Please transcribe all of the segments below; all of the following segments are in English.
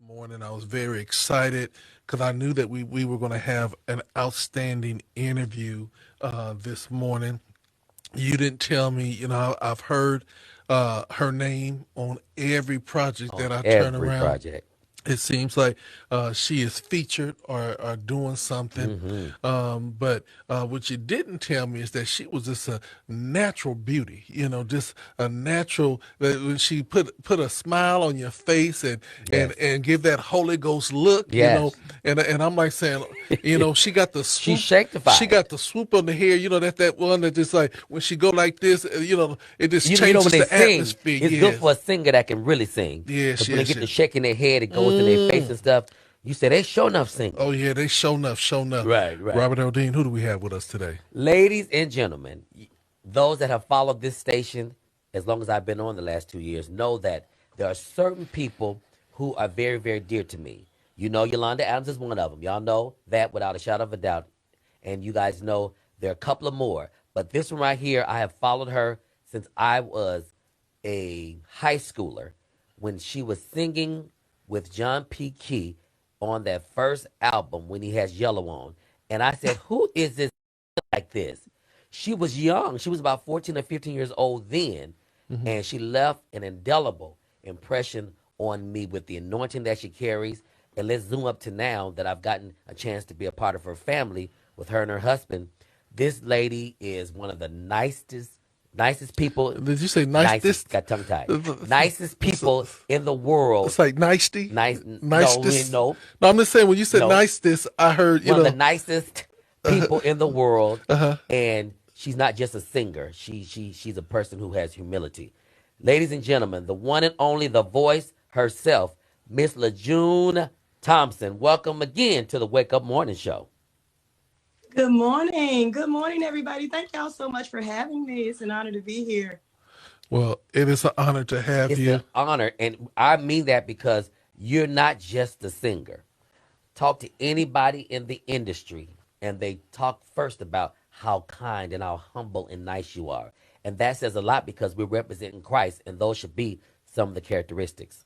morning. I was very excited because I knew that we were going to have an outstanding interview this morning. You didn't tell me, I've heard her name on every project On that I turn every around. project. It seems like she is featured or doing something. Hmm. But what you didn't tell me is that she was just a natural beauty, just a natural, that when she put a smile on your face Yes. and give that Holy Ghost look, Yes. and I'm like saying, she got the She's swoop. She sanctified. got the swoop on the hair, that one that just like when she go like this, it just When changes they the sing, atmosphere. it's good for Yes, a singer that can really sing. yes, Because when they yes, get to yes. shaking their head, it goes in their face Mm. and stuff. You say they sure enough singing. Oh yeah, they show enough, show enough. Right, right. Robert Eldine, who do we have with us today? Ladies and gentlemen, those that have followed this station as long as I've been on the last 2 years know that there are certain people who are very, very dear to me. You know, Yolanda Adams is one of them. Y'all know that without a shadow of a doubt. And you guys know there are a couple of more. But this one right here, I have followed her since I was a high schooler when she was singing with John P. Key on that first album when he has Yellow on. And I said, who is this like this? She was young. She was about 14 or 15 years old then. Hmm. And she left an indelible impression on me with the anointing that she carries. And let's zoom up to now that I've gotten a chance to be a part of her family with her and her husband. This lady is one of the nicest people, Did you say nice? nicest, This, got tongue tied, nicest it's, people in the world. it's like nicety, Nice, nice no, this. no, No, I'm just saying when you said no. nice this, I heard One of the nicest people in the world, uh-huh. and she's not just a singer. She's a person who has humility. Ladies and gentlemen, the one and only, the voice herself, Miss LeJuene Thompson. Welcome again to the Wake Up Morning Show. Good morning. Good morning, everybody. Thank y'all so much for having me. It's an honor to be here. Well, it is an honor to have It's an you. honor, and I mean that because you're not just a singer. Talk to anybody in the industry, and they talk first about how kind and how humble and nice you are. And that says a lot because we're representing Christ, and those should be some of the characteristics.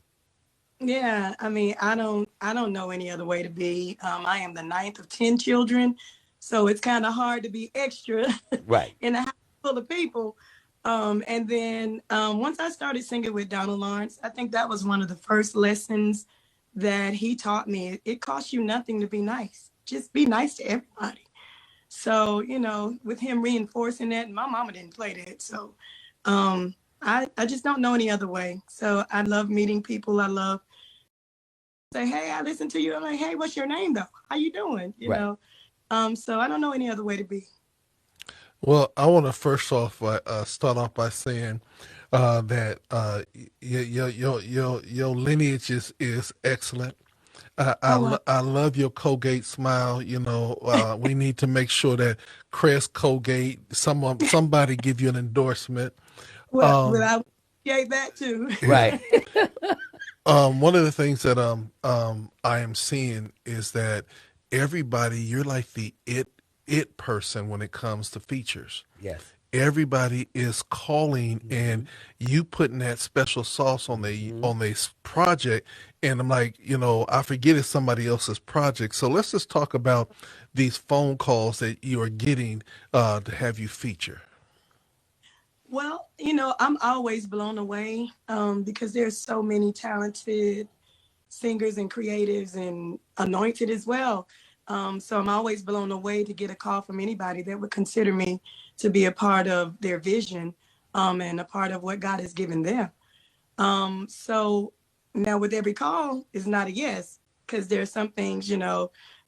Yeah, I mean, I don't know any other way to be. I am the ninth of 10 children, so it's kind of hard to be extra Right. in a house full of people. And then once I started singing with Donald Lawrence, I think that was one of the first lessons that he taught me. It costs you nothing to be nice. Just be nice to everybody. So, with him reinforcing that, and my mama didn't play that. So I just don't know any other way. So I love meeting people. I love say, hey, I listen to you. I'm like, hey, what's your name though? How you doing? Right. So I don't know any other way to be. Well, I want to first off start off by saying that your lineage is excellent. Oh well. I love your Colgate smile. We need to make sure that Crest Colgate, somebody give you an endorsement. Well, Um, I appreciate that too. yeah. Right. One of the things that I am seeing is that everybody, you're like the it person when it comes to features. Yes. Everybody is calling Hmm. and you putting that special sauce on the Hmm. on this project, and I'm like, I forget it's somebody else's project. So let's just talk about these phone calls that you are getting to have you feature. Well, I'm always blown away because there's so many talented singers and creatives and anointed as well. So I'm always blown away to get a call from anybody that would consider me to be a part of their vision and a part of what God has given them. So now with every call is not a yes, because there's some things,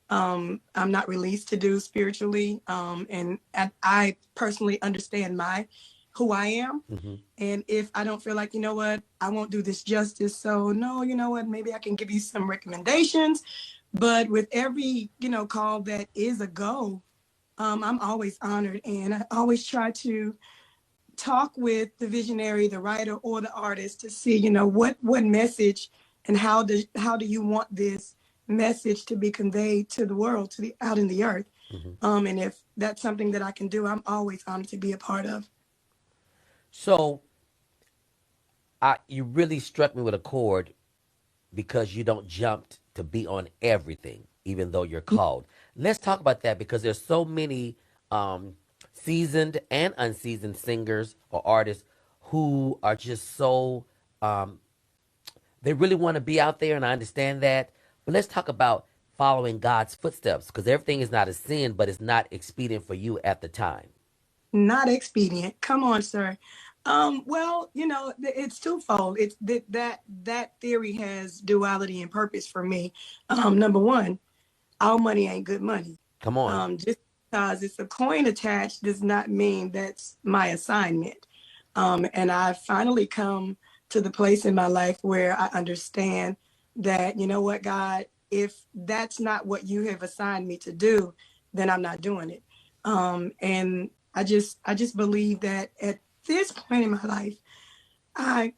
I'm not released to do spiritually. And I personally understand who I am. Hmm. And if I don't feel like, what, I won't do this justice. So no, you know what, maybe I can give you some recommendations. But with every, call that is a go, I'm always honored. And I always try to talk with the visionary, the writer, or the artist to see, what message and how do you want this message to be conveyed to the world, to the out in the earth. Hmm. And if that's something that I can do, I'm always honored to be a part of. So you really struck me with a chord because you don't jump to be on everything, even though you're called. Let's talk about that because there's so many seasoned and unseasoned singers or artists who are just so they really want to be out there, and I understand that. But let's talk about following God's footsteps because everything is not a sin, but it's not expedient for you at the time. Not expedient. Come on, sir. Well, it's twofold. It's that theory has duality and purpose for me. Number one, all money ain't good money. Come on. Just because it's a coin attached does not mean that's my assignment. And I finally come to the place in my life where I understand that, you know what, God, if that's not what you have assigned me to do, then I'm not doing it. And I just believe that at this point in my life, I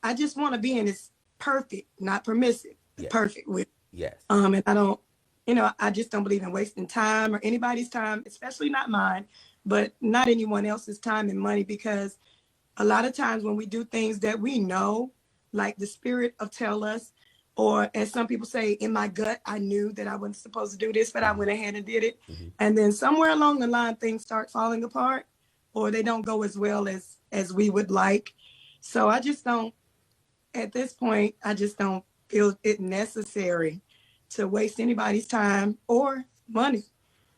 I just want to be in this perfect, not permissive, Yes. perfect with. Yes. And I don't, I just don't believe in wasting time or anybody's time, especially not mine, but not anyone else's time and money, because a lot of times when we do things that we know, like the spirit of tell us, or as some people say, in my gut, I knew that I wasn't supposed to do this, but I went ahead and did it. Mm-hmm. And then somewhere along the line, things start falling apart, or they don't go as well as we would like. So I just don't, at this point, I just don't feel it necessary to waste anybody's time or money.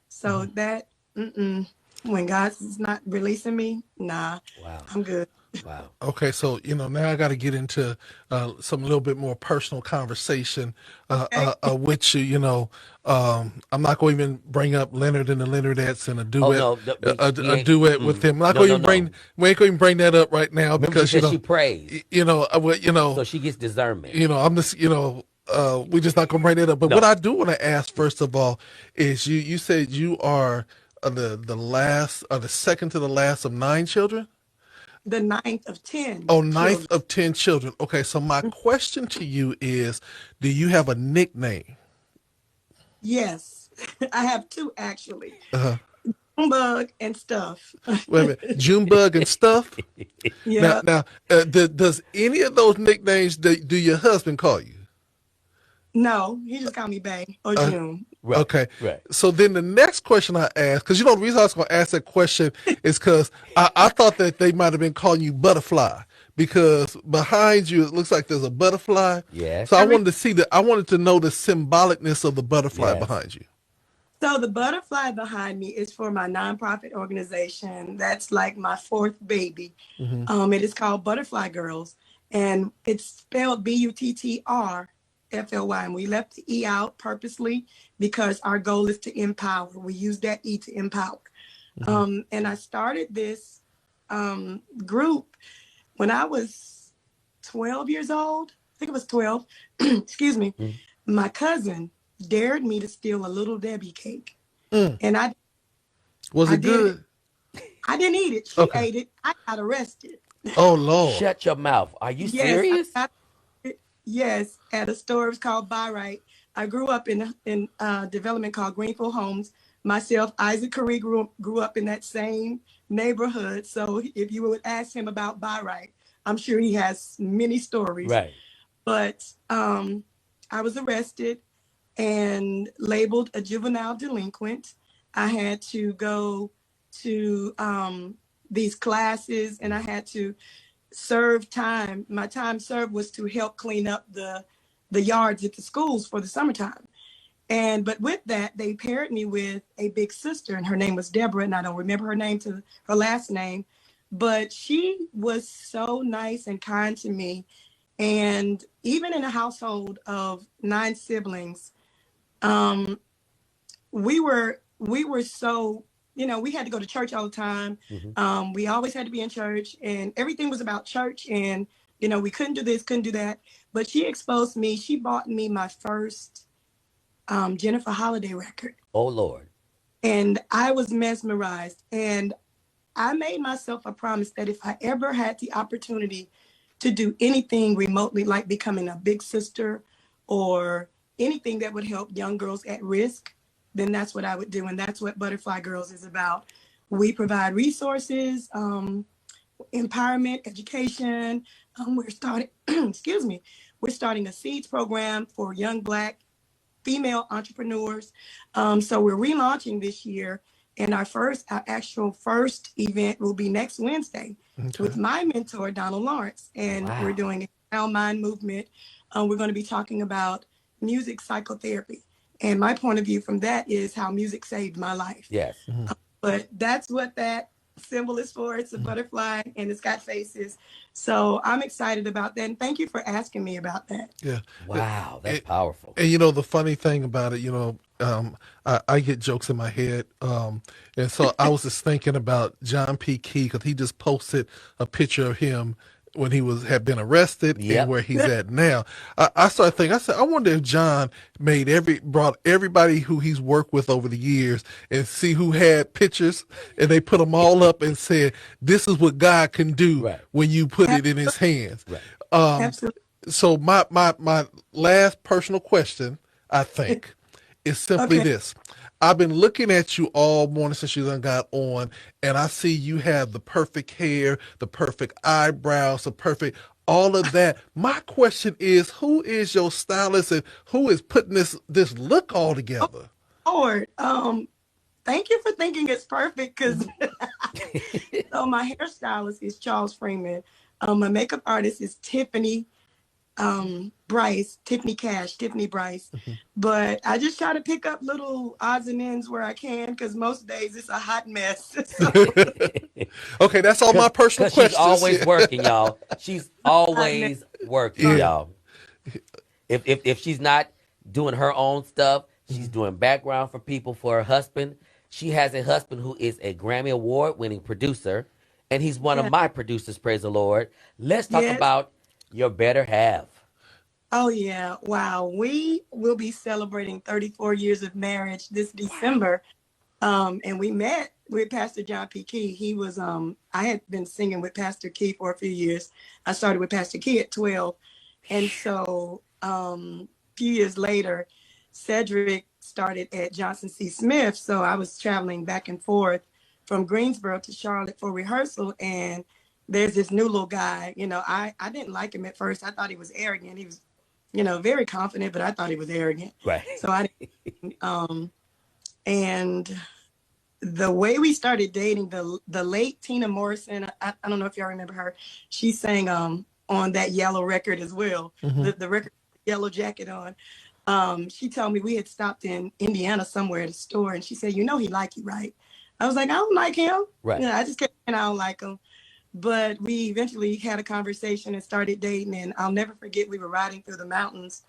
So that, when God's not releasing me, nah, Wow. I'm good. Wow. Okay, so now I got to get into some little bit more personal conversation Okay. with you. I'm not going to even bring up Leonard and the Leonardettes and a Oh duet, no, we a ain't, duet with him. I'm not no, going no, to bring, no. we ain't going to bring that up right now Remember, because she said she prays, so she gets discernment. I'm just we're just not going to bring that up. But what No, I do want to ask first of all is you said you are the last, the second to the last of 9 children. The ninth of 10 Oh, ninth children. of 10 children. Okay, so my question to you is, do you have a nickname? Yes, I have 2 actually. Uh-huh. Bug and stuff. Wait a minute, Junebug and stuff. Now, Yeah. now, does any of those nicknames do your husband call you? No, he just called me Bay or Uh, June. right, okay. right. So then the next question I asked, because the reason I was going to ask that question is because I thought that they might have been calling you Butterfly because behind you it looks like there's a butterfly. Yes, So I Every wanted to I wanted to know the symbolicness of the butterfly yes. behind you. So the butterfly behind me is for my nonprofit organization. That's like my 4th baby. Mm-hmm. It is called Butterfly Girls, and it's spelled Buttrfly. And we left the E out purposely because our goal is to empower. We use that E to empower. Mm-hmm. And I started this group when I was 12 years old. I think it was 12. Excuse me. Mm. My cousin dared me to steal a Little Debbie cake. Mm. And I Was I it did it. good? I didn't eat it. She Okay. ate it. I got arrested. Oh Lord. Shut your mouth. Are you Yes, I serious? got it. Yes, at a store. It's called Buy Right. I grew up in a development called Greenfield Homes. Myself, Isaac Curry grew up in that same neighborhood. So if you would ask him about Buy Right, I'm sure he has many stories. Right. But I was arrested and labeled a juvenile delinquent. I had to go to these classes and I had to serve time. My time served was to help clean up the yards at the schools for the summertime. But with that, they paired me with a big sister, and her name was Deborah, and I don't remember her name to her last name, but she was so nice and kind to me. And even in a household of 9 siblings, um, we were so, we had to go to church all the time. Mm-hmm. We always had to be in church, and everything was about church. And we couldn't do this, couldn't do that. But she exposed me. She bought me my first Jennifer Holiday record, Oh Lord. and I was mesmerized. And I made myself a promise that if I ever had the opportunity to do anything remotely, like becoming a big sister or anything that would help young girls at risk, then that's what I would do. And that's what Butterfly Girls is about. We provide resources, empowerment, education, we're starting, excuse me, we're starting a seeds program for young Black female entrepreneurs. So we're relaunching this year, and our actual first event will be next Wednesday Okay. with my mentor Donald Lawrence, and we're Wow. doing a sound mind movement. We're going to be talking about music psychotherapy, and my point of view from that is how music saved my life. Yes. Mhm. But that's what that symbol is for. It's a Mhm. butterfly and it's got faces. So I'm excited about that. And thank you for asking me about that. Yeah. Wow. That's It, powerful. and the funny thing about it, I get jokes in my head, and so I was just thinking about John P. Key because he just posted a picture of him when he had been arrested and Yep. where he's at now. I started thinking, I said, I wonder if John brought everybody who he's worked with over the years and see who had pictures, and they put them all up and said, "This is what God can do Right. when you put it in His hands." Right. Um, Absolutely. so my last personal question, I think, is simply Okay. this. I've been looking at you all morning since you done got on, and I see you have the perfect hair, the perfect eyebrows, the perfect all of that. My question is, who is your stylist and who is putting this look all Oh, together? Lord. Thank you for thinking it's perfect because Mhm. so my hairstylist is Charles Freeman. My makeup artist is Tiffany Bryce. Mhm. But I just try to pick up little odds and ends where I can because most days it's a hot mess. So Okay, that's all my personal Cause she's questions. always working, y'all. She's hot mess. always working, Yeah. y'all. If she's not doing her own stuff, she's Mhm. doing background for people for her husband. She has a husband who is a Grammy Award winning producer, and he's one of Yeah. my producers, praise the Lord. Let's talk Yes. about your better half. Oh yeah. Wow. We will be celebrating 34 years of marriage this Wow. December. And we met with Pastor John P. Key. He was I had been singing with Pastor Key for a few years. I started with Pastor Key at 12. And so a few years later, Cedric started at Johnson C. Smith. So I was traveling back and forth from Greensboro to Charlotte for rehearsal. And there's this new little guy. I didn't like him at first. I thought he was arrogant. He was, very confident, but I thought he was arrogant. Right. So I didn't, and the way we started dating, the late Tina Morrison, I don't know if y'all remember her. She sang on that yellow record as well. Mhm. The record Yellow Jacket on. She told me we had stopped in Indiana somewhere at a store, and she said, he like you, right? I was like, I don't like him. Right. I just kept saying I don't like him. But we eventually had a conversation and started dating, and I'll never forget we were riding through the mountains,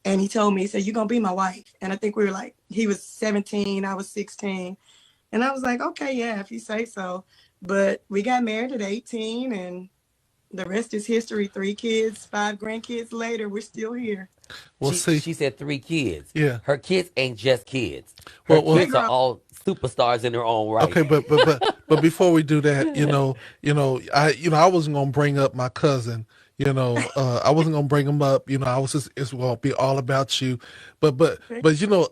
and he told me, he said, "You're gonna be my wife." And I think we were like, he was 17, I was 16. And I was like, okay, yeah, if you say so. But we got married at 18, and the rest is history. 3 kids, 5 grandkids later, we're still here. Well, see, She said 3 kids. yeah. Her kids ain't just kids. Her Well, They're kids are grown. all superstars in their own right. okay, but before we do that, I wasn't gonna bring up my cousin. I wasn't gonna bring him up. I was just it's gonna be all about you. But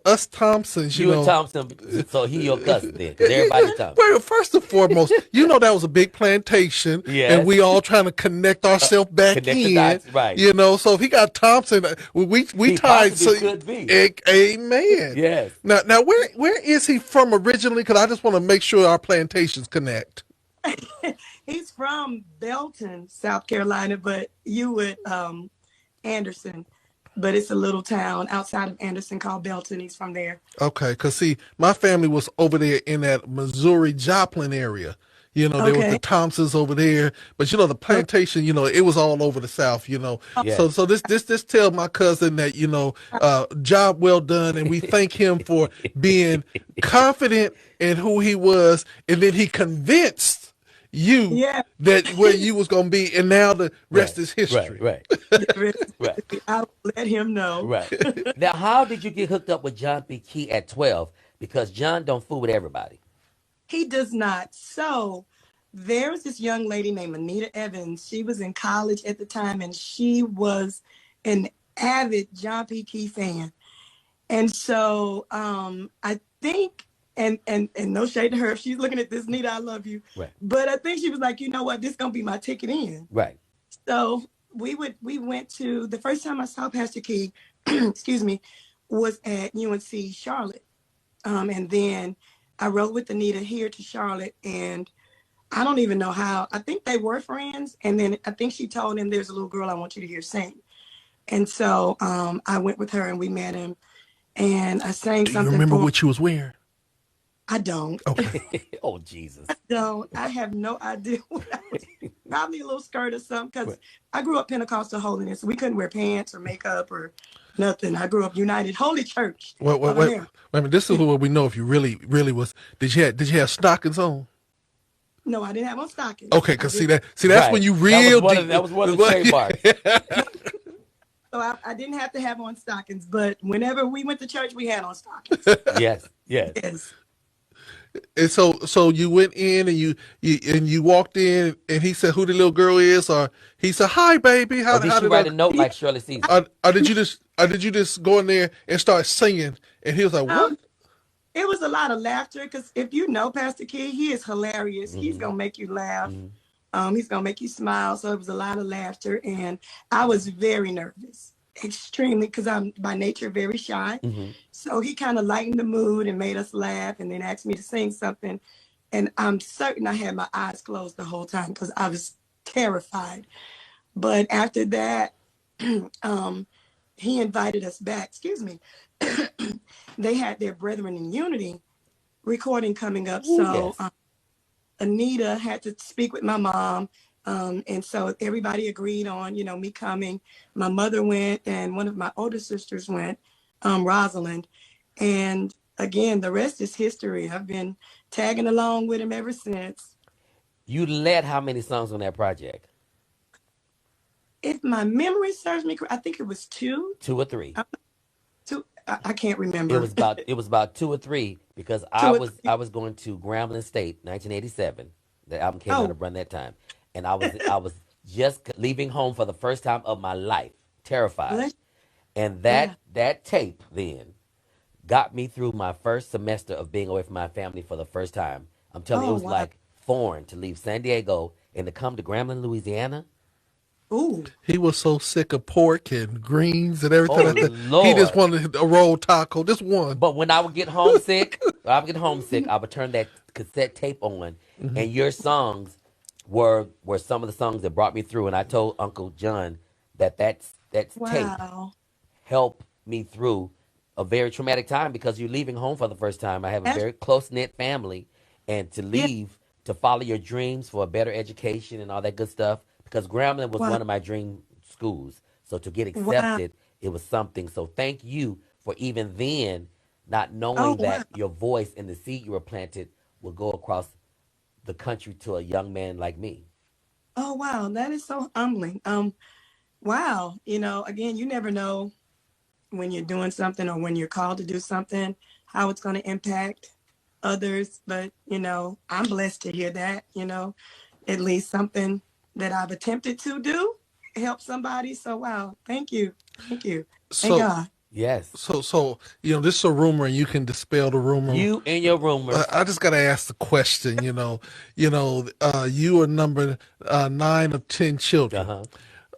us Thompsons. You and Thompson, so he your cousin then, because everybody Thompson. Well, first and foremost, that was a big plantation, and Yes. we all trying to connect ourselves back Connect the in. dots, right. So if he got Thompson, we He tied. So, possibly could be. amen. Yes. Now, where is he from originally? Because I just want to make sure our plantations connect. He's from Belton, South Carolina, but you would Anderson. But it's a little town outside of Anderson called Belton. He's from there. Okay, because see, my family was over there in that Missouri Joplin area. There was the Okay. Thompsons over there, but the Okay. plantation, it was all over the South. Yes. So this tell my cousin that job well done, and we thank him for being confident in who he was, and then he convinced you Yeah. that where you was gonna be, and now the rest Right. is Right. history. Right. Right. I'll let him know. Right. Now, how did you get hooked up with John B. Key at 12? Because John don't fool with everybody. He does not. So there was this young lady named Anita Evans. She was in college at the time, and she was an avid John P. Key fan. And so I think, and no shade to her, if she's looking at this, Nita, I love you. Right. But I think she was like, you know what, this is gonna be my ticket in. Right. So we went to the first time I saw Pastor Key, excuse me, was at UNC Charlotte. And then I rode with Anita here to Charlotte, and I don't even know how. I think they were friends, and then I think she told him there's a little girl I want you to hear sing. And so I went with her and we met him, and I sang Do you something remember for him. what you was wearing? I don't. Okay. Oh, Jesus. Don't. I have no idea what I was. Probably a little skirt or something, because I grew up Pentecostal holiness. We couldn't wear pants or makeup or nothing. I grew up United Holy Church. Wait a minute. This is what we know if you really was. Did you have stockings on? No, I didn't have on stockings. Okay, because that's when you real deep. That was one of the trademarks. So I didn't have to have on stockings, but whenever we went to church, we had on stockings. Yes. Yes. And so you went in and you walked in and he said who the little girl is, or he said hi baby. Or did she write a note like Shirley Caesar? Or did you just go in there and start singing and he was like what? It was a lot of laughter, because if you know Pastor Key, he is hilarious. He's gonna make you laugh. He's gonna make you smile. So it was a lot of laughter, and I was very nervous, extremely, because I'm by nature very shy. So he kind of lightened the mood and made us laugh, and then asked me to sing something. And I'm certain I had my eyes closed the whole time because I was terrified. But after that, he invited us back. Excuse me. They had their Brethren in Unity recording coming up. So Anita had to speak with my mom. And so everybody agreed on, me coming. My mother went, and one of my older sisters went, Rosalind. And again, the rest is history. I've been tagging along with him ever since. You led how many songs on that project? If my memory serves me correct, I think it was 2. 2 or 3? 2. I can't remember. It was about 2 or 3, because I was going to Grambling State, 1987. The album came out around that time, and I was just leaving home for the first time of my life, terrified. And that tape then got me through my first semester of being away from my family for the first time. I'm telling you, it was like foreign to leave San Diego and to come to Grambling, Louisiana. Ooh. He was so sick of pork and greens and everything like that. Lord. He just wanted a rolled taco, just one. But when I would get homesick, I would turn that cassette tape on, and your songs were some of the songs that brought me through. And I told Uncle John that tape helped me through a very traumatic time, because you're leaving home for the first time. I have a very close-knit family, and to leave to follow your dreams for a better education and all that good stuff, because Grambling was one of my dream schools. So to get accepted, it was something. So thank you for even then not knowing that your voice and the seed you were planted will go across the country to a young man like me. Oh, wow. That is so humbling. Wow. Again, you never know when you're doing something or when you're called to do something, how it's going to impact others. But, I'm blessed to hear that, at least something that I've attempted to do, help somebody. So, wow. Thank you. Thank you. Thank God. Yes. So this is a rumor, and you can dispel the rumor. You and your rumors. I just gotta ask the question. You are number 9 of 10 children.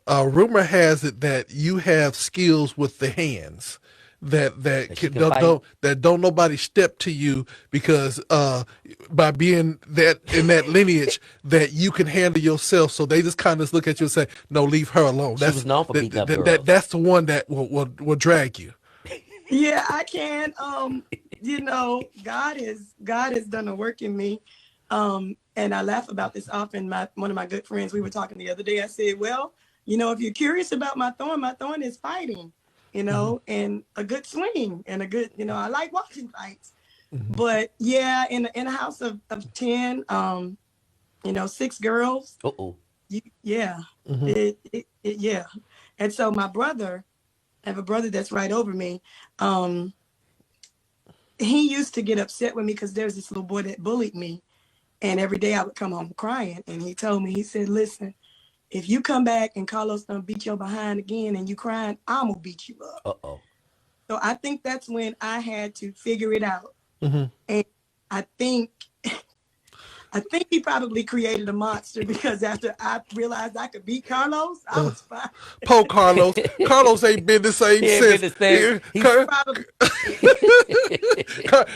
Rumor has it that you have skills with the hands that don't nobody step to you, because by being that in that lineage that you can handle yourself. So they just kind of look at you and say, "No, leave her alone." She was known for beating up girls. That's the one that will drag you. Yeah, I can. God has done a work in me. And I laugh about this often. One of my good friends, we were talking the other day. I said, well, if you're curious about my thorn is fighting, and a good swing and a good, I like watching fights. But yeah, in a house of 10, 6 girls. Yeah. Yeah. And so my brother, I have a brother that's right over me. He used to get upset with me because there's this little boy that bullied me. And every day I would come home crying. And he told me, he said, listen, if you come back and Carlos done beat your behind again and you crying, I'm going to beat you up. So I think that's when I had to figure it out. And I think I think he probably created a monster because after I realized I could beat Carlos, I was fine. Poor Carlos. Carlos ain't been the same He ain't been since. the same. He's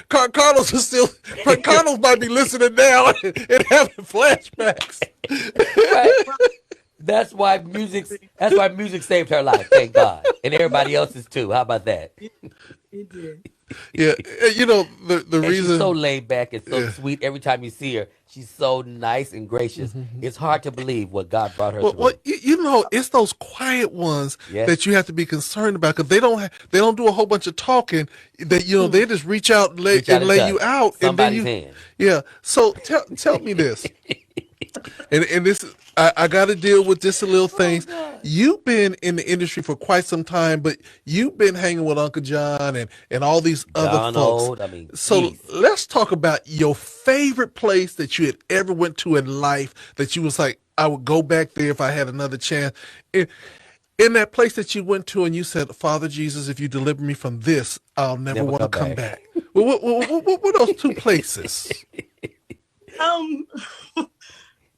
Probably Carlos is still. Carlos might be listening now and having flashbacks. right. That's why music saved her life. Thank God, and everybody else's too. How about that? it did. Yeah, you know the And she's so reason. laid back and so Yeah. sweet. Every time you see her, she's so nice and gracious. It's hard to believe what God brought her Well, through. you know, it's those quiet ones Yes. that you have to be concerned about because they don't do a whole bunch of talking. That you know they just reach out and Reach out and lay touch you out, and then somebody's you. hand. Yeah. So tell me this. And this I got to deal with just a little things. God. You've been in the industry for quite some time, but you've been hanging with Uncle John and all these other folks. Donald, I mean, So jeez. let's talk about your favorite place that you had ever went to in life that you was like, I would go back there if I had another chance. In that place that you went to and you said, Father Jesus, if you deliver me from this, I'll never Never want to come come back. back. What were those two places? Um.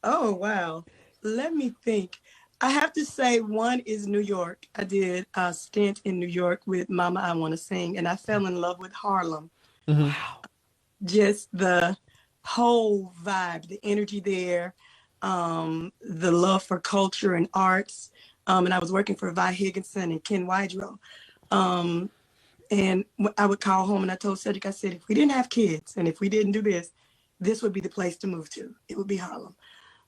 Oh wow. Let me think. I have to say one is New York. I did a stint in New York with Mama I Want to Sing, and I fell in love with Harlem. Wow. Just the whole vibe, the energy there, the love for culture and arts. And I was working for Vi Higginson and Ken Wydrow. And I would call home and I told Cedric, I said, if we didn't have kids and if we didn't do this, this would be the place to move to. It would be Harlem.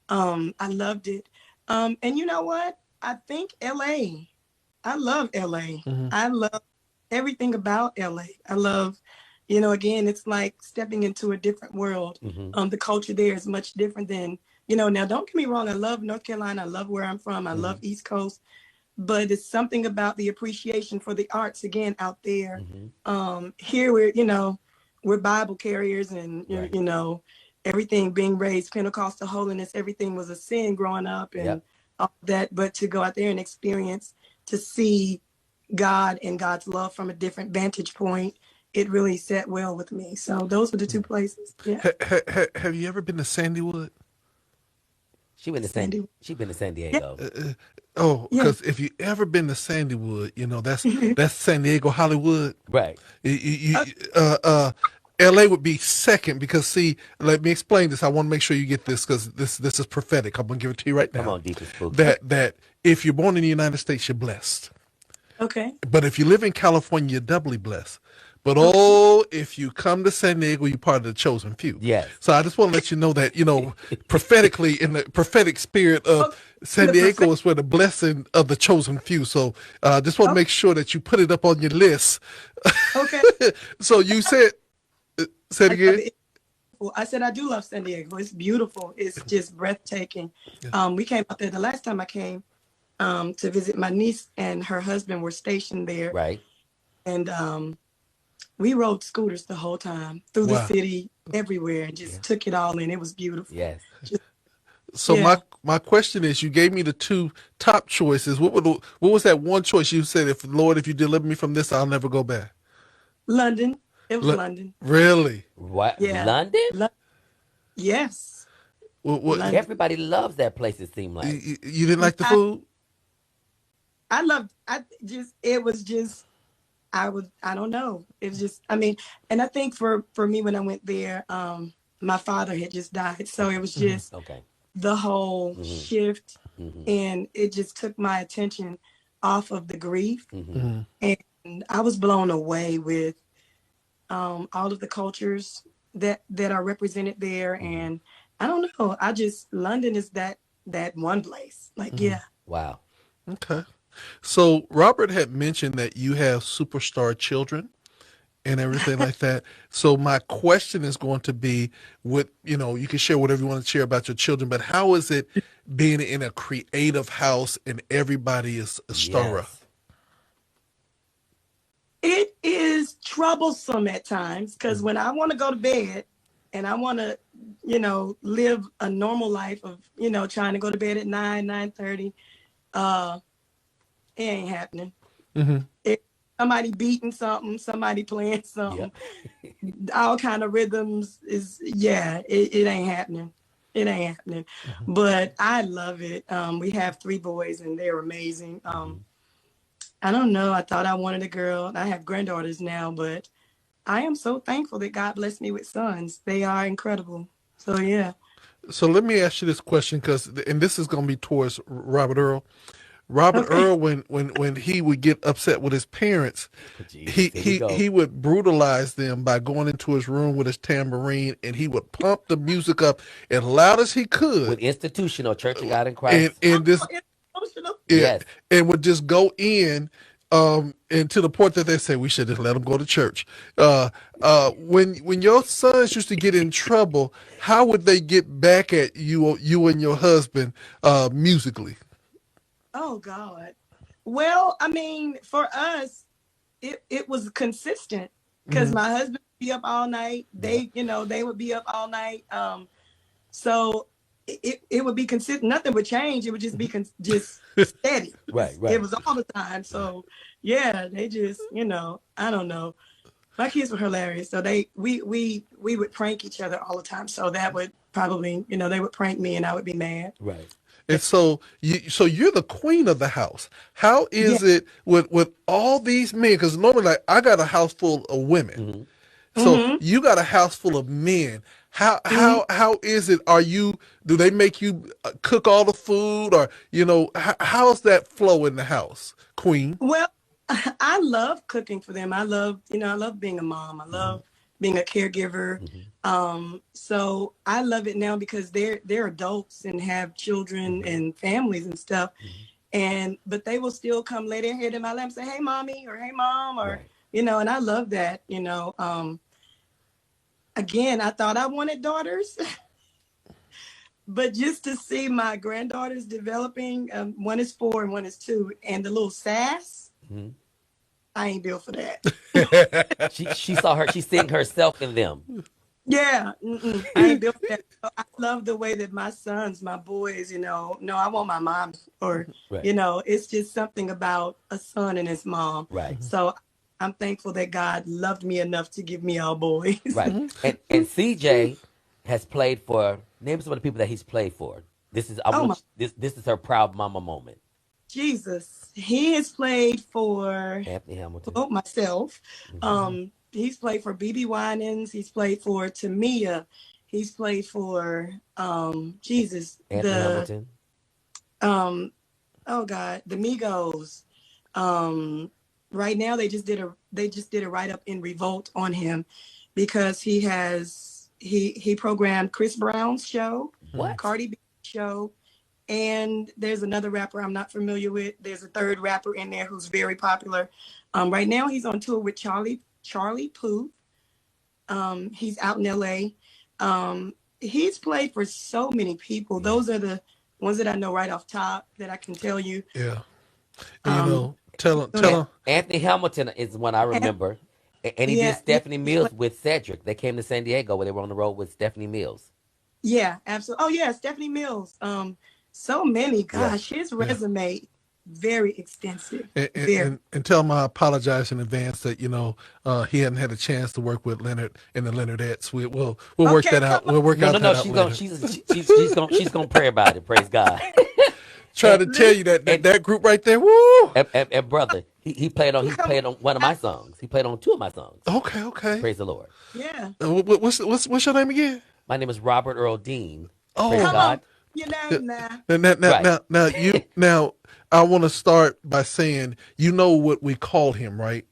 I loved it. And you know what? I think LA. I love LA. I love everything about LA. I love, again, it's like stepping into a different world. The culture there is much different than, now don't get me wrong. I love North Carolina. I love where I'm from. I love East Coast. But it's something about the appreciation for the arts again out there. Here we're Bible carriers and, Right. everything being raised Pentecostal holiness, everything was a sin growing up and Yep. all that. But to go out there and experience, to see God and God's love from a different vantage point, it really sat well with me. So those were the two places. Yeah. Have you ever been to Sandywood? She been to Sandy. San Yeah. Diego. Oh, Yeah. because if you ever been to Sandywood, that's San Diego, Hollywood. Right. LA would be second because see, let me explain this. I want to make sure you get this because this is prophetic. I'm gonna give it to you right now. Come on, deep and spooky. That if you're born in the United States, you're blessed. Okay. But if you live in California, you're doubly blessed. But if you come to San Diego, you're part of the chosen few. Yes. So I just want to let you know that, prophetically, in the prophetic spirit of San Diego is where the blessing of the chosen few. So I just want to make sure that you put it up on your list. Okay. So you said it again? I said I do love San Diego. It's beautiful. It's just breathtaking. We came out there the last time I came to visit my niece and her husband were stationed there. Right. And we rode scooters the whole time through the city, everywhere, and just took it all in. It was beautiful. Yes. So my question is, you gave me the two top choices. What was that one choice you said? If Lord, if you deliver me from this, I'll never go back. London. It was London. Really? What? Yeah. London? Yes. What, Everybody loves that place, it seemed like. you didn't like the food? I don't know. It was just, and I think for me when I went there, my father had just died. So it was just the whole shift and it just took my attention off of the grief. And I was blown away with all of the cultures that are represented there. And I don't know. London is that one place. Like, yeah. Wow. Okay. So Robert had mentioned that you have superstar children and everything like that. So my question is going to be you can share whatever you want to share about your children, but how is it being in a creative house and everybody is a star? Yes. It is troublesome at times because when I want to go to bed and I want to, live a normal life of, trying to go to bed at 9:30, it ain't happening. Somebody beating something, somebody playing something, all kind of rhythms it ain't happening. It ain't happening. But I love it. We have 3 boys and they're amazing. I don't know. I thought I wanted a girl. I have granddaughters now, but I am so thankful that God blessed me with sons. They are incredible. So yeah. So let me ask you this question, and this is going to be towards Robert Earl. Robert Okay. Earl, when he would get upset with his parents, Jesus, here we go. he would brutalize them by going into his room with his tambourine, and he would pump the music up as loud as he could, With institutional Church of God in Christ. and this Oh, it's emotional. Yes. and would just go in, and to the point that they say we should just let them go to church. When your sons used to get in trouble, how would they get back at you and your husband musically? Oh God. Well, I mean, for us, it was consistent because my husband would be up all night. They would be up all night. So it would be consistent. Nothing would change. It would just be just steady. Right. It was all the time. So yeah, they just, I don't know. My kids were hilarious. So we would prank each other all the time. So that would probably, they would prank me and I would be mad. Right. And so you're the queen of the house. How is it with all these men? Because normally, like, I got a house full of women. So you got a house full of men. How is it? Do they make you cook all the food, or how's that flow in the house, queen? Well, I love cooking for them. I love being a mom. I love being a caregiver. So I love it now because they're adults and have children and families and stuff. But they will still come lay their head in my lap and say, "Hey, mommy," or "Hey, mom," or and I love that. Again, I thought I wanted daughters, but just to see my granddaughters developing, one is 4 and one is 2, and the little sass, I ain't built for that. She saw her. She's seeing herself in them. Yeah, I ain't built for that. So I love the way that my sons, my boys, no, I want my mom, or Right. it's just something about a son and his mom. Right. So I'm thankful that God loved me enough to give me all boys. Right. And CJ has played for. Name some of the people that he's played for. This is this is her proud mama moment. Jesus, he has played for Anthony Hamilton. myself. He's played for BB Winans. He's played for Tamia. He's played for Jesus. Anthony Hamilton. Oh God, the Migos. Right now they just did a write-up in Revolt on him because he programmed Chris Brown's show, What? Cardi B's show, and there's another rapper I'm not familiar with. There's a third rapper in there who's very popular. Right now he's on tour with Charlie Puth. He's out in LA. He's played for so many people. Those are the ones that I know right off top that I can tell you. Yeah. And, tell him. Anthony Hamilton is one I remember. And he did Stephanie Mills with Cedric. They came to San Diego where they were on the road with Stephanie Mills. Yeah, absolutely. Oh yeah, Stephanie Mills. So many. Gosh, his resume very extensive. And tell him I apologize in advance that he hadn't had a chance to work with Leonard and the Leonardettes. We'll work that out. We'll work out that out later. She's gonna pray about it. Praise God. Trying to tell you that group right there. Woo! And brother, he played on one of my songs. He played on 2 of my songs. Okay. Praise the Lord. Yeah. What's your name again? My name is Robert Earl Dean. Oh, Praise God. Your name now. Now I want to start by saying what we call him, right?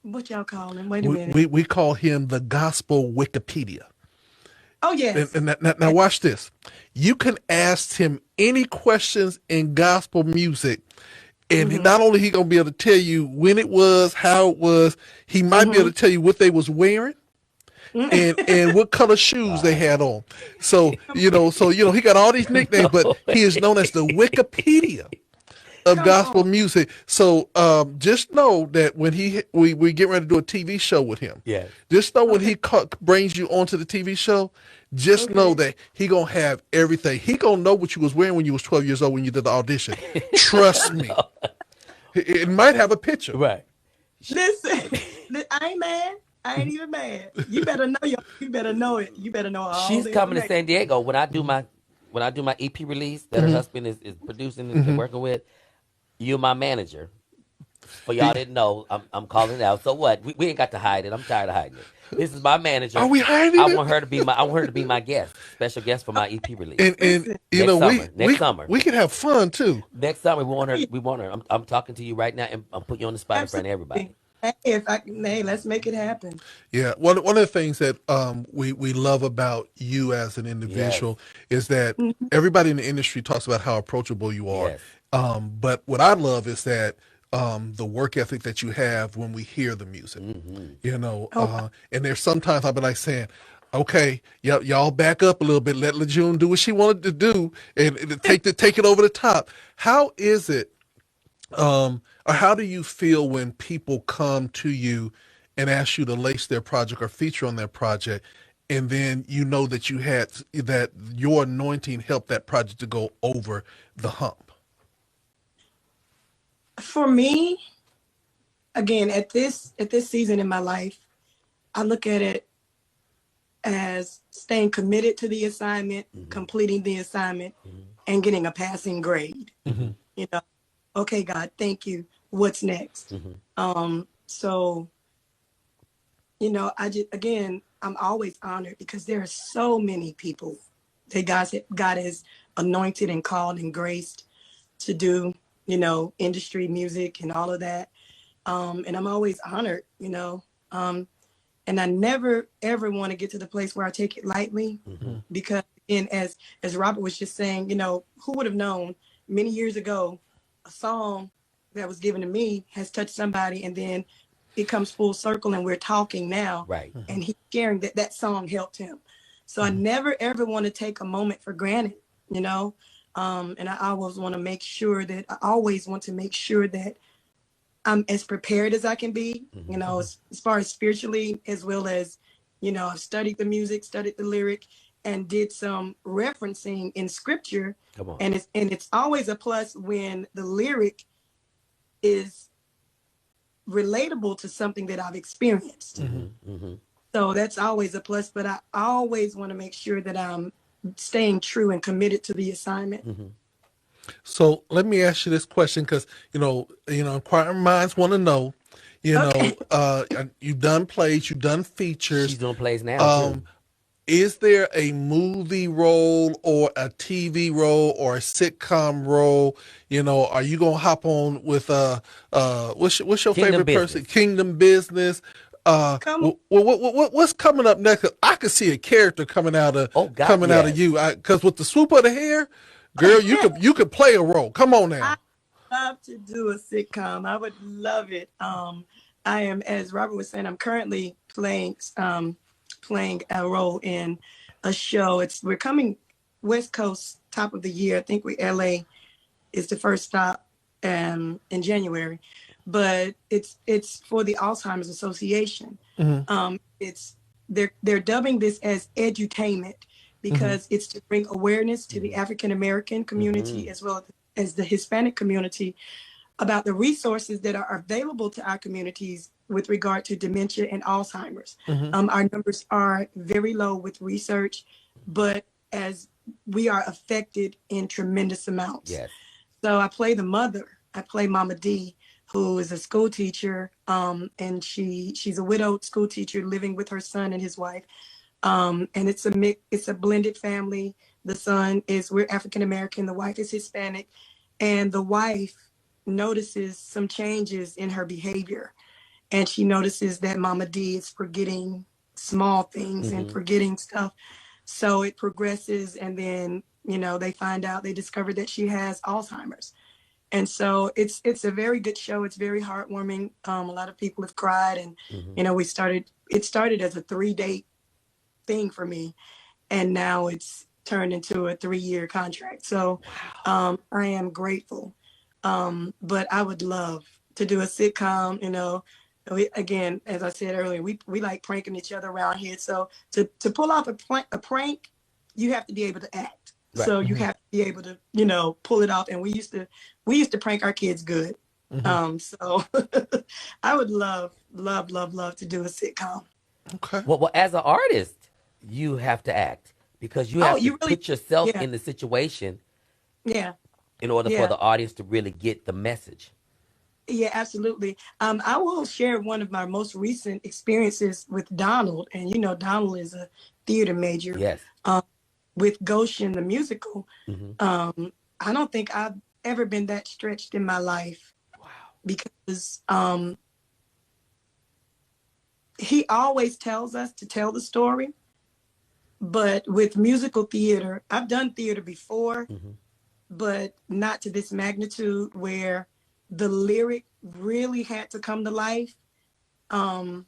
What y'all call him? Wait a minute. We call him the Gospel Wikipedia. Oh yes. And now watch this. You can ask him any questions in gospel music, and not only he gonna be able to tell you when it was, how it was, he might be able to tell you what they was wearing. And what color shoes they had on. So he got all these nicknames, but he is known as the Wikipedia of gospel music. So just know that when we get ready to do a TV show with him, just know when he brings you onto the TV show, just know that he gonna have everything. He gonna know what you was wearing when you was 12 years old when you did the audition. Trust me. It might have a picture. Right. Listen, I ain't mad. I ain't even mad. You better know you better know it. You better know all She's the coming to information. San Diego when I do my EP release that her husband is producing and working with. You're my manager. For y'all didn't know, I'm calling it out. So what? We ain't got to hide it. I'm tired of hiding it. This is my Are manager. we hiding it? I want her to be my guest, special guest for my EP release And Listen, you know, next summer. Next summer. we can have fun too. Next summer, we want her. We want her. I'm talking to you right now, and I'm putting you on the spot in front of absolutely. everybody. Hey, if I can, hey, let's make it happen. Yeah, one of the things that we love about you as an Yes, individual is that Mhm. everybody in the industry talks about how approachable you are. yes. But what I love is that the work ethic that you have when we hear the music. Hmm. You know, Oh, and there's sometimes I'll be like saying, "Okay, y'all back up a little bit. Let LeJuene do what she wanted to do, and take it over the top." How is it? Or how do you feel when people come to you and ask you to lace their project or feature on their project, and then you know that you had that your anointing helped that project to go over the hump? for me, again, at this season in my life, I look at it as staying committed to the assignment, Hmm. completing the assignment, Hmm. and getting a passing grade. Hmm. You know, okay, God, thank you. What's next? Hmm. So, I just again, I'm always honored because there are so many people that God has anointed and called and graced to do, industry music and all of that. And I'm always honored, and I never ever want to get to the place where I take it lightly Hmm. because again, as Robert was just saying, who would have known many years ago a song that was given to me has touched somebody and then it comes full circle and we're talking now Right. and he's sharing that that song helped him. So I never ever want to take a moment for granted, you know. And I always want to make sure that I always want to make sure that I'm as prepared as I can be, Hmm. as far as spiritually, as well as, I've studied the music, studied the lyric, and did some referencing in scripture. Come on. And it's always a plus when the lyric is relatable to something that I've experienced. Hmm. Hmm. So that's always a plus, but I always want to make sure that I'm staying true and committed to the assignment. Hmm. So let me ask you this question, because inquiring minds want to know. Okay. You've done plays, you've done features. She's doing plays now Um, too. is there a movie role or a TV role or a sitcom role? Are you gonna hop on with what's your Kingdom favorite person? business. Kingdom Business. Come on. What's coming up next? 'Cause I could see a character coming out of Oh God, yes. you. Because with the swoop of the hair, girl, you could play a role. Come on I now. love to do a sitcom. I would love it. I am, as Robert was saying, I'm currently playing a role in a show. We're coming West Coast top of the year. I think we LA is the first stop in January, but it's for the Alzheimer's Association. Hmm. It's they're dubbing this as edutainment Hmm. because it's to bring awareness to the Hmm. African American Hmm. community as well as the Hispanic community about the resources that are available to our communities with regard to dementia and Alzheimer's. Hmm. Our numbers are very low with research, but as we are affected in tremendous amounts. Yes. So I play the mother. I play Mama D, who is a school teacher, and she's a widowed school teacher living with her son and his wife. And it's a blended family. The son is we're African American. The wife is Hispanic, and the wife notices some changes in her behavior, and she notices that Mama D is forgetting small things and Hmm. forgetting stuff. So it progresses, and then they discover that she has Alzheimer's. And so it's a very good show. It's very heartwarming. A lot of people have cried, and Hmm. it started as a 3-date thing for me, and now it's turned into a 3-year contract. So Wow. I am grateful. But I would love to do a sitcom. Again, as I said earlier, we like pranking each other around here. So to pull off a prank, you have to be able to act. Right. So you have to be able to pull it off. And we used to prank our kids good. Hmm. So I would love love love love to do a sitcom. Okay. Well, as an artist, you have to act because you Oh, have to you really? put yourself Yeah, in the situation yeah, in order for yeah, the audience to really get the message. yeah, absolutely. I will share one of my most recent experiences with Donald, and Donald is a theater major. Yes. Um, with Goshen the musical, Hmm. I don't think I've ever been that stretched in my life Wow. because he always tells us to tell the story. But with musical theater, I've done theater before, Hmm. but not to this magnitude where the lyric really had to come to life. Um,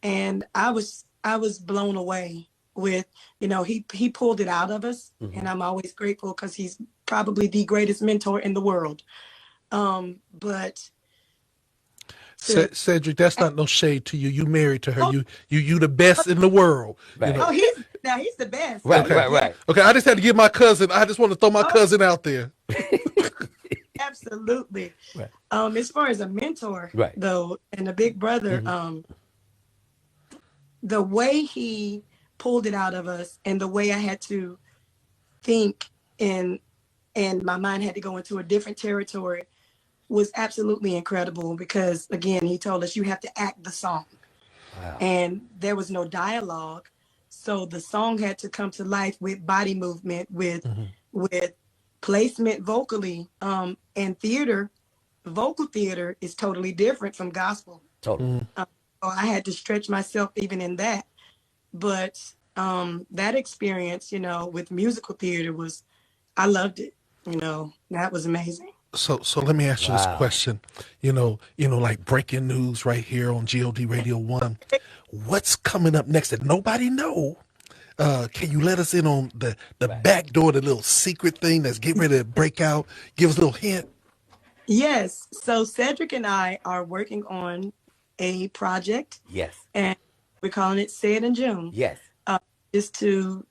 and I was blown away with, he pulled it out of us, Hmm. and I'm always grateful because he's probably the greatest mentor in the world. But to Cedric, that's not no shade to you. You married to her. You the best in the world. You Right. oh, know. he's the best. Right. Okay. Right. Yeah. Right. Okay. I just had to give my cousin. I just want to throw my Oh, cousin out there. absolutely. Right. As far as a mentor Right. though, and a big brother, Hmm. the way he pulled it out of us, and the way I had to think, and my mind had to go into a different territory, was absolutely incredible. Because again, he told us you have to act the song, Wow. and there was no dialogue, so the song had to come to life with body movement, Hmm. with placement vocally. And theater, vocal theater is totally different from gospel. Totally. um, so I had to stretch myself even in that. But that experience, with musical theater, was, I loved it. That was amazing. So let me ask you this Wow. question. Like breaking news right here on God Radio 1. What's coming up next that nobody know? Can you let us in on the Right. back door, the little secret thing that's getting ready to break out? Give us a little hint. Yes. So Cedric and I are working on a project, Yes. and we're calling it Say It in June. Yes. Uh, just to,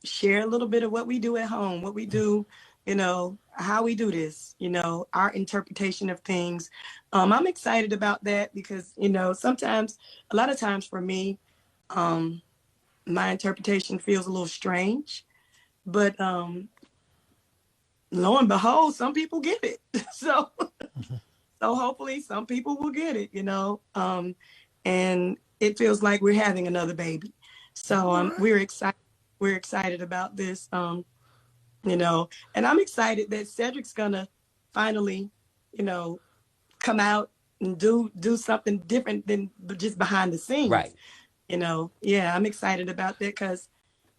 share a little bit of what we do at home, what we do, how we do this, our interpretation of things. I'm excited about that because, sometimes, a lot of times for me, um, my interpretation feels a little strange, but lo and behold, some people get it. So, so hopefully some people will get it, and it feels like we're having another baby. So All right. we're excited. We're excited about this. And I'm excited that Cedric's gonna finally, you know, come out and do something different than just behind the scenes. Right. Yeah, I'm excited about that because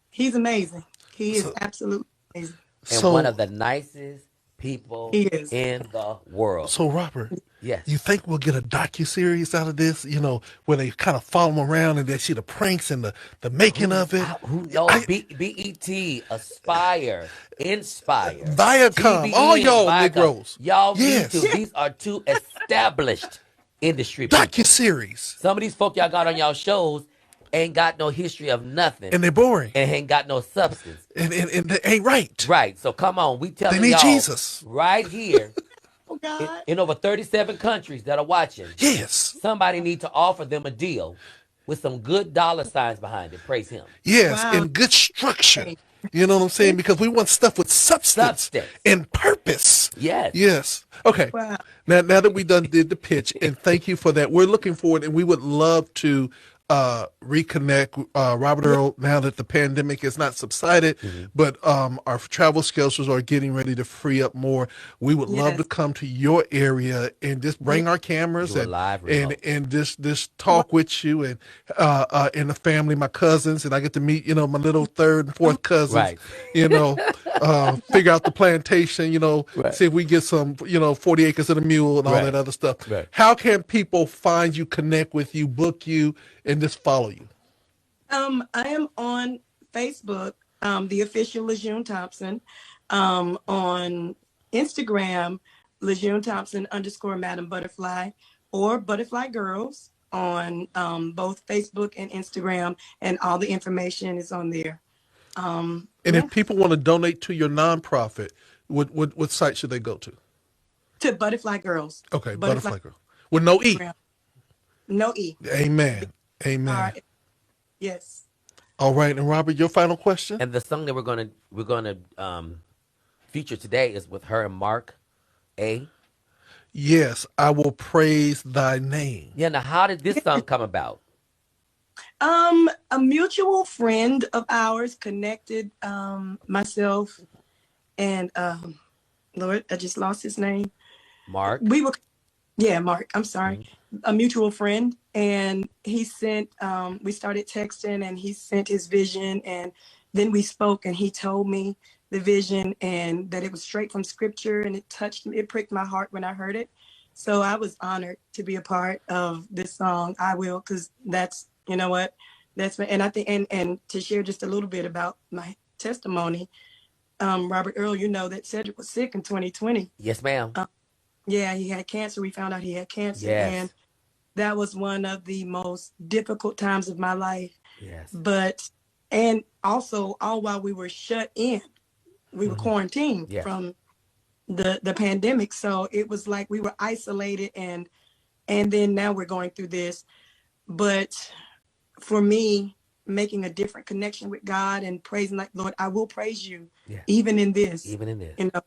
he's amazing. He is So absolutely amazing. And one so of the nicest people He is. in the world. so Robert, you Yes. think we'll get a docu-series out of this? Where they kind of follow him around and they see the pranks and the making of it. Who yo, I BET, Aspire, Inspire, Viacom, all TBN, y'all Viacom. Negroes. Y'all need to. Yes. Yeah. These are two established industry people. Docu-series. Some of these folk y'all got on y'all shows ain't got no history of nothing And they're boring. and ain't got no substance. And they ain't right. Right. So come on, we They telling need y'all Jesus. right here Oh God. in over 37 countries that are watching. Yes. Somebody need to offer them a deal with some good dollar signs behind it. Praise him. Yes. Wow. And good structure. Hey. You know what I'm saying? Because we want stuff with substance Substance. and purpose. Yes. Yes. Okay. Wow. Now that we done did the pitch, and thank you for that. We're looking forward, and we would love to reconnect, Robert Yeah. Earl. Now that the pandemic has not subsided, Hmm. but our travel schedules are getting ready to free up more. We would love to Yes. come to your area and just Yeah. bring our cameras Do a live and remote. and just talk with you and the family, my cousins, and I get to meet my little third and fourth cousins. Right. You know, figure out the plantation. Right. See if we get some 40 acres of the mule and all that Right. other stuff. Right. How can people find you, connect with you, book you, and just follow you? I am on Facebook, the official LeJuene Thompson. On Instagram, LeJuene Thompson _ Madam Butterfly, or Butterfly Girls, on both Facebook and Instagram, and all the information is on there. And Yeah, if people want to donate to your nonprofit, what site should they go to? to Butterfly Girls. Okay, Butterfly Butterfly Girl with no E. Instagram. No E. Amen. Amen. Yes. All right, and Robert, your final question? And the song that we're gonna feature today is with her and Mark A. Yes, I will praise thy name. Yeah. Now, how did this song come about? A mutual friend of ours connected myself and Lord, I just lost his name. Mark. Mark, I'm sorry. Mm-hmm. A mutual friend, and he sent we started texting, and he sent his vision, and then we spoke, and he told me the vision and that it was straight from scripture, and it touched me, it pricked my heart when I heard it. So I was honored to be a part of this song. I will, because that's, you know what, and I think, and to share just a little bit about my testimony. Robert, Earl, you know that Cedric was sick in 2020. Yes, ma'am. Yeah, he had cancer. We found out he had cancer. Yes. And that was one of the most difficult times of my life. Yes. And also, all while we were shut in, we were quarantined from the pandemic. So it was like we were isolated, and then now we're going through this. But for me, making a different connection with God and praising, like, Lord, I will praise you even in this. Even in this. You know,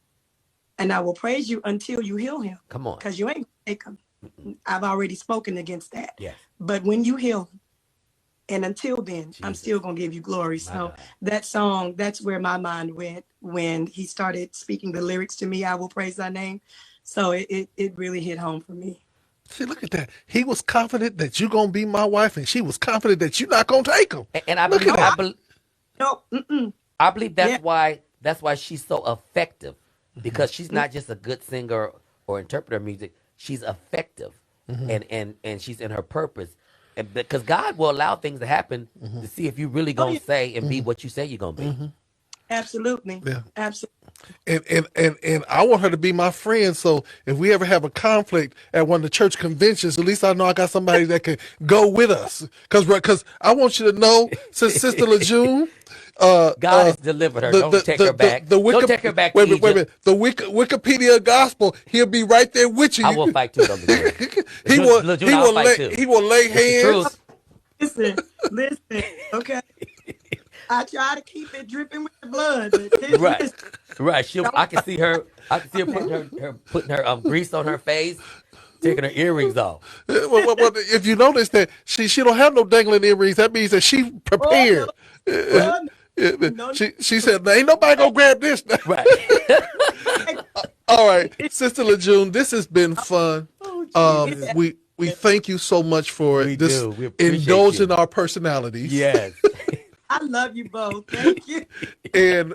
and I will praise you until you heal him. Come on. Because you ain't take him. I've already spoken against that. Yes. But when you heal him, and until then, Jesus. I'm still going to give you glory. So that song, that's where my mind went when he started speaking the lyrics to me, I will praise thy name. So it really hit home for me. See, look at that. He was confident that you're going to be my wife, and she was confident that you're not going to take him. And I look believe, at that. I believe that's why she's so effective, because she's not just a good singer or interpreter of music. She's effective, and she's in her purpose. And because God will allow things to happen to see if you really gonna say and be what you say you're gonna be. Absolutely. Yeah. Absolutely. And I want her to be my friend. So if we ever have a conflict at one of the church conventions, at least I know I got somebody that can go with us. Because I want you to know, Sister LeJuene, God has delivered her. Don't take her back. Don't take her back. Wait a minute. The Wikipedia gospel, he'll be right there with you. I will fight too. He will lay hands. Listen. Okay. I try to keep it dripping with the blood. But right. I can see her putting her grease on her face, taking her earrings off. Well, if you notice that she don't have no dangling earrings, that means that she prepared. She said, "Ain't nobody gonna grab this." Right. All right, Sister LeJuene, this has been fun. We thank you so much for indulging our personalities. Yes. I love you both. Thank you. And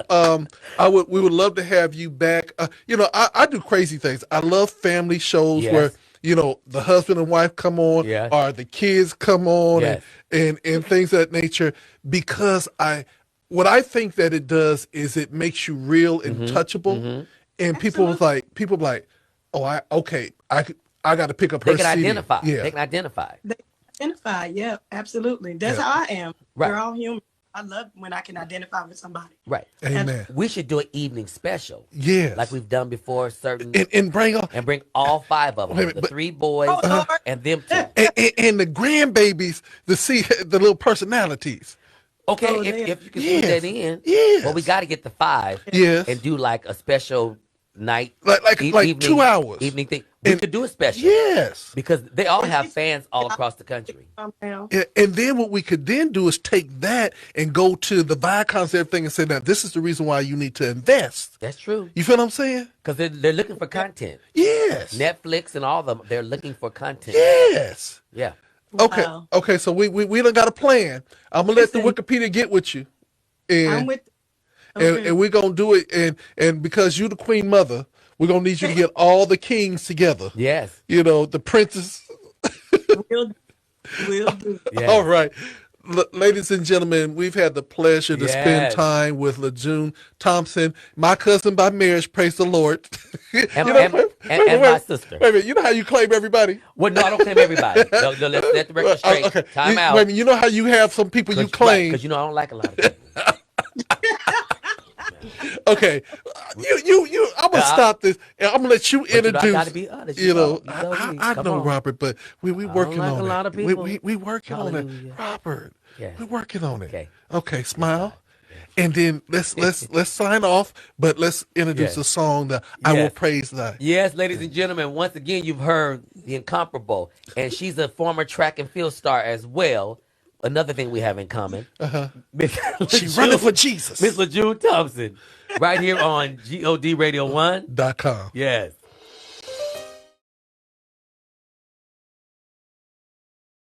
we would love to have you back. I do crazy things. I love family shows where the husband and wife come on, or the kids come on, and things of that nature. Because what I think that it does is it makes you real and touchable, and people like, oh, I got to pick up her CD. Identify. Yeah. They can identify. Yeah, absolutely. That's how I am. Right. We're all human. I love when I can identify with somebody. Right. Amen. We should do an evening special. Yes. Like we've done before, and bring all five of them. The three boys and them two. And the grandbabies to see the little personalities. Okay, if you can put that in. Yes. Well, we got to get the five. Yes. And do like a special night. Like evening, 2 hours. Evening thing. We could do a special. Yes. Because they all have fans all across the country. And then what we could then do is take that and go to the Viacom everything and say, now, this is the reason why you need to invest. That's true. You feel what I'm saying? Because they're looking for content. Yes. Netflix and all of them, they're looking for content. Yes. Yeah. Okay. Wow. Okay. So we done got a plan. I'm gonna let the Wikipedia get with you, I'm with. Okay. and we're gonna do it. And because you're the queen mother, we're gonna need you to get all the kings together. Yes. The princess. We'll do. Yes. All right. Ladies and gentlemen, we've had the pleasure to spend time with LeJuene Thompson, my cousin by marriage, praise the Lord. And my sister. Wait a minute, you know how you claim everybody? Well, no, I don't claim everybody. No, let's let the record straight. Okay. Time out. Wait a minute, you know how you have some people you claim? Because I don't like a lot of people. Okay, you. I'm gonna stop this. And I'm gonna let you But you know, I introduce. gotta be honest. You know, You know me. I Come know on. Robert, but we I don't working like on a lot it. of people. We working on it, Hallelujah. Robert. Yeah. We working on it. Okay. Okay, smile. Yeah. And then let's sign off, but let's introduce Yes. the song that I will Yes. praise thy. Yes, ladies and gentlemen, once again, you've heard the incomparable, and she's a former track and field star as well. Another thing we have in common, Miss She running for LeJuene, Jesus. Miss LeJuene Thompson, right here on God Radio 1. .com. Yes.